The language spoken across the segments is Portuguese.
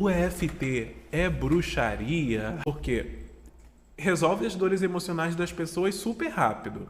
O EFT é bruxaria? Porque resolve as dores emocionais das pessoas super rápido.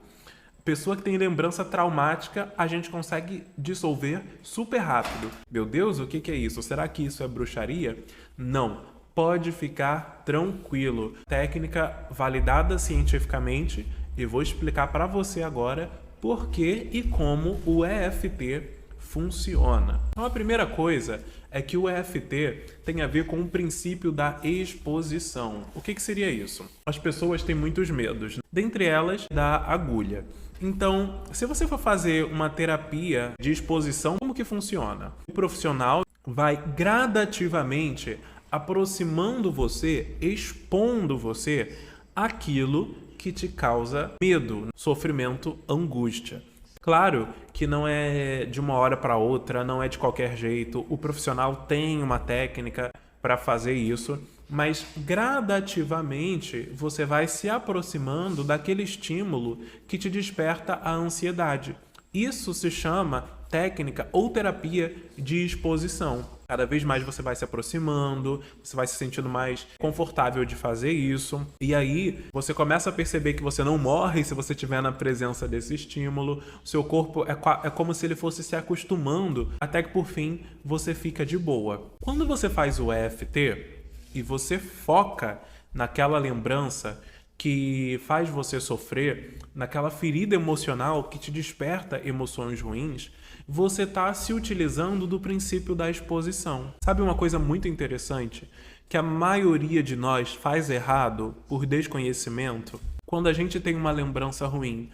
Pessoa que tem lembrança traumática, a gente consegue dissolver super rápido. Meu Deus, o que é isso? Será que isso é bruxaria? Não. Pode ficar tranquilo. Técnica validada cientificamente e vou explicar para você agora por que e como o EFT funciona. Então, a primeira coisa é que o EFT tem a ver com o princípio da exposição. O que seria isso? As pessoas têm muitos medos, dentre elas da agulha. Então, se você for fazer uma terapia de exposição, como que funciona? O profissional vai gradativamente aproximando você, expondo você aquilo que te causa medo, sofrimento, angústia. Claro que não é de uma hora para outra, não é de qualquer jeito. O profissional tem uma técnica para fazer isso, mas gradativamente você vai se aproximando daquele estímulo que te desperta a ansiedade. Isso se chama técnica ou terapia de exposição. Cada vez mais você vai se aproximando, você vai se sentindo mais confortável de fazer isso. E aí você começa a perceber que você não morre se você estiver na presença desse estímulo. O seu corpo é como se ele fosse se acostumando, até que por fim você fica de boa. Quando você faz o EFT e você foca naquela lembrança que faz você sofrer, naquela ferida emocional que te desperta emoções ruins, você está se utilizando do princípio da exposição. Sabe uma coisa muito interessante? Que a maioria de nós faz errado por desconhecimento quando a gente tem uma lembrança ruim,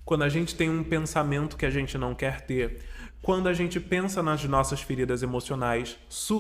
quando a gente tem um pensamento que a gente não quer ter, quando a gente pensa nas nossas feridas emocionais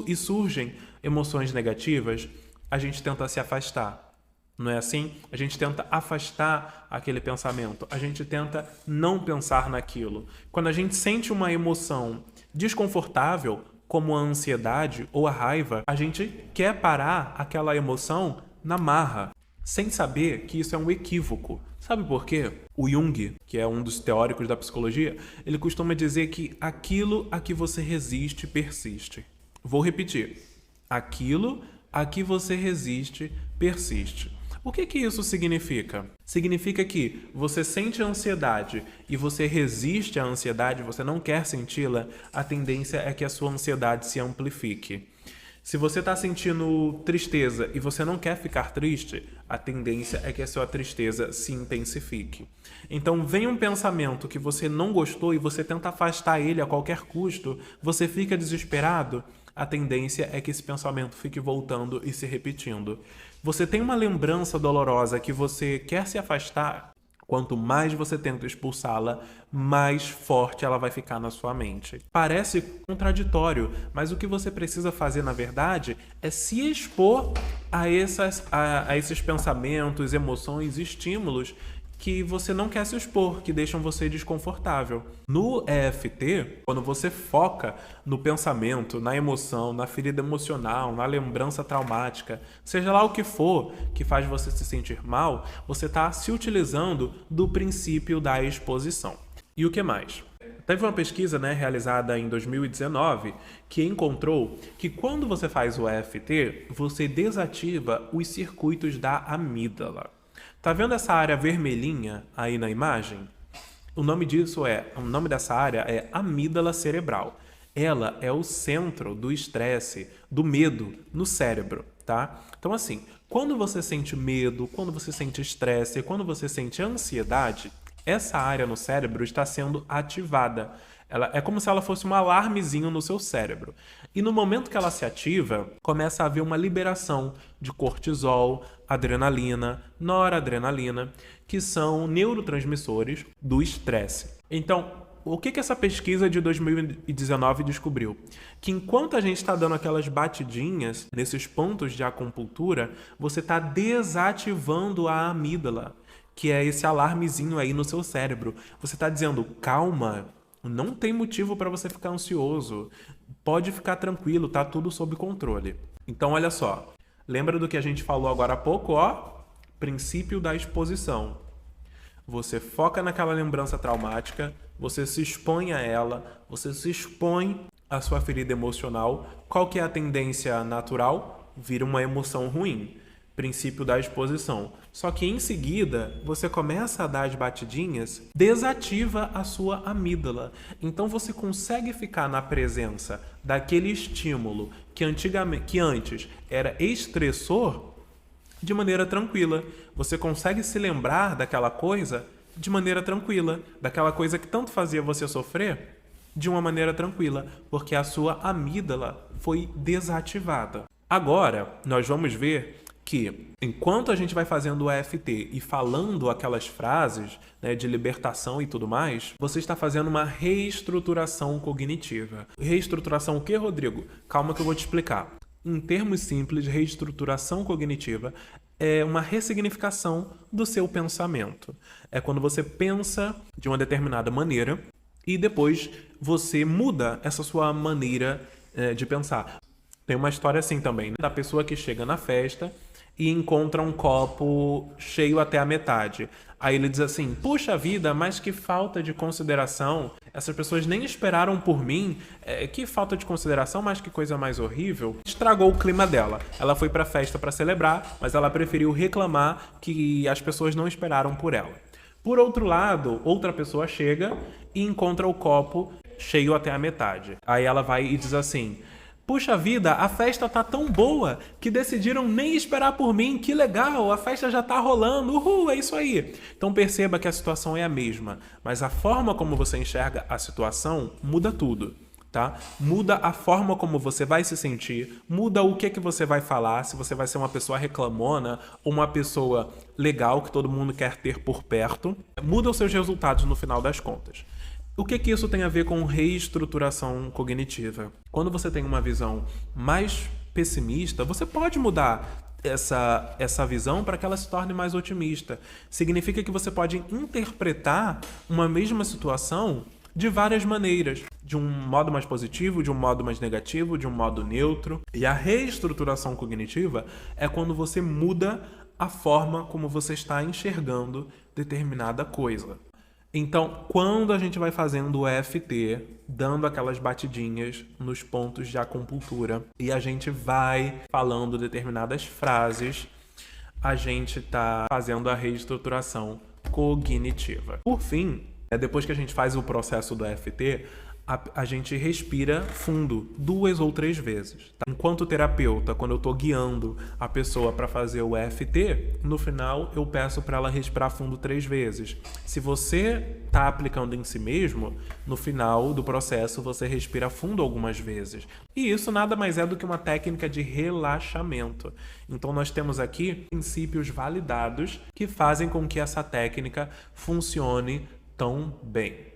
e surgem emoções negativas, a gente tenta se afastar. Não é assim? A gente tenta afastar aquele pensamento. A gente tenta não pensar naquilo. Quando a gente sente uma emoção desconfortável, como a ansiedade ou a raiva, a gente quer parar aquela emoção na marra, sem saber que isso é um equívoco. Sabe por quê? O Jung, que é um dos teóricos da psicologia, ele costuma dizer que aquilo a que você resiste persiste. Vou repetir. Aquilo a que você resiste persiste. O que isso significa? Significa que você sente ansiedade e você resiste à ansiedade, você não quer senti-la, a tendência é que a sua ansiedade se amplifique. Se você está sentindo tristeza e você não quer ficar triste, a tendência é que a sua tristeza se intensifique. Então, vem um pensamento que você não gostou e você tenta afastar ele a qualquer custo, você fica desesperado, a tendência é que esse pensamento fique voltando e se repetindo. Você tem uma lembrança dolorosa que você quer se afastar, quanto mais você tenta expulsá-la, mais forte ela vai ficar na sua mente. Parece contraditório, mas o que você precisa fazer, na verdade, é se expor a esses pensamentos, emoções, estímulos que você não quer se expor, que deixam você desconfortável. No EFT, quando você foca no pensamento, na emoção, na ferida emocional, na lembrança traumática, seja lá o que for que faz você se sentir mal, você está se utilizando do princípio da exposição. E o que mais? Teve uma pesquisa realizada em 2019 que encontrou que quando você faz o EFT, você desativa os circuitos da amígdala. Tá vendo essa área vermelhinha aí na imagem? O nome dessa área é amígdala cerebral. Ela é o centro do estresse, do medo no cérebro, tá? Então assim, quando você sente medo, quando você sente estresse, quando você sente ansiedade, essa área no cérebro está sendo ativada. Ela é como se ela fosse um alarmezinho no seu cérebro. E no momento que ela se ativa, começa a haver uma liberação de cortisol, adrenalina, noradrenalina, que são neurotransmissores do estresse. Então, o que essa pesquisa de 2019 descobriu? Que enquanto a gente está dando aquelas batidinhas nesses pontos de acupuntura, você está desativando a amígdala, que é esse alarmezinho aí no seu cérebro. Você está dizendo, calma, não tem motivo para você ficar ansioso. Pode ficar tranquilo, tá tudo sob controle. Então, olha só. Lembra do que a gente falou agora há pouco, Princípio da exposição. Você foca naquela lembrança traumática, você se expõe a ela, você se expõe a sua ferida emocional, qual que é a tendência natural? Vira uma emoção ruim. Princípio da exposição. Só que em seguida, você começa a dar as batidinhas, desativa a sua amígdala. Então você consegue ficar na presença daquele estímulo que antes era estressor de maneira tranquila. Você consegue se lembrar daquela coisa de maneira tranquila, daquela coisa que tanto fazia você sofrer de uma maneira tranquila, porque a sua amígdala foi desativada. Agora, nós vamos ver que, enquanto a gente vai fazendo o EFT e falando aquelas frases, né, de libertação e tudo mais, você está fazendo uma reestruturação cognitiva. Reestruturação o quê, Rodrigo? Calma que eu vou te explicar. Em termos simples, reestruturação cognitiva é uma ressignificação do seu pensamento. É quando você pensa de uma determinada maneira e depois você muda essa sua maneira de pensar. Tem uma história assim também, né? Da pessoa que chega na festa e encontra um copo cheio até a metade. Aí ele diz assim, puxa vida, mas que falta de consideração. Essas pessoas nem esperaram por mim. Que falta de consideração, mas que coisa mais horrível. Estragou o clima dela. Ela foi pra festa para celebrar, mas ela preferiu reclamar que as pessoas não esperaram por ela. Por outro lado, outra pessoa chega e encontra o copo cheio até a metade. Aí ela vai e diz assim, puxa vida, a festa tá tão boa que decidiram nem esperar por mim. Que legal, a festa já tá rolando. Uhul, é isso aí. Então perceba que a situação é a mesma, mas a forma como você enxerga a situação muda tudo, tá? Muda a forma como você vai se sentir, muda o que você vai falar, se você vai ser uma pessoa reclamona ou uma pessoa legal que todo mundo quer ter por perto. Muda os seus resultados no final das contas. O que isso tem a ver com reestruturação cognitiva? Quando você tem uma visão mais pessimista, você pode mudar essa visão para que ela se torne mais otimista. Significa que você pode interpretar uma mesma situação de várias maneiras. De um modo mais positivo, de um modo mais negativo, de um modo neutro. E a reestruturação cognitiva é quando você muda a forma como você está enxergando determinada coisa. Então, quando a gente vai fazendo o EFT, dando aquelas batidinhas nos pontos de acupuntura e a gente vai falando determinadas frases, a gente está fazendo a reestruturação cognitiva. Por fim, depois que a gente faz o processo do EFT, a gente respira fundo 2 ou 3 vezes. Tá? Enquanto terapeuta, quando eu estou guiando a pessoa para fazer o EFT, no final eu peço para ela respirar fundo 3 vezes. Se você está aplicando em si mesmo, no final do processo você respira fundo algumas vezes. E isso nada mais é do que uma técnica de relaxamento. Então nós temos aqui princípios validados que fazem com que essa técnica funcione tão bem.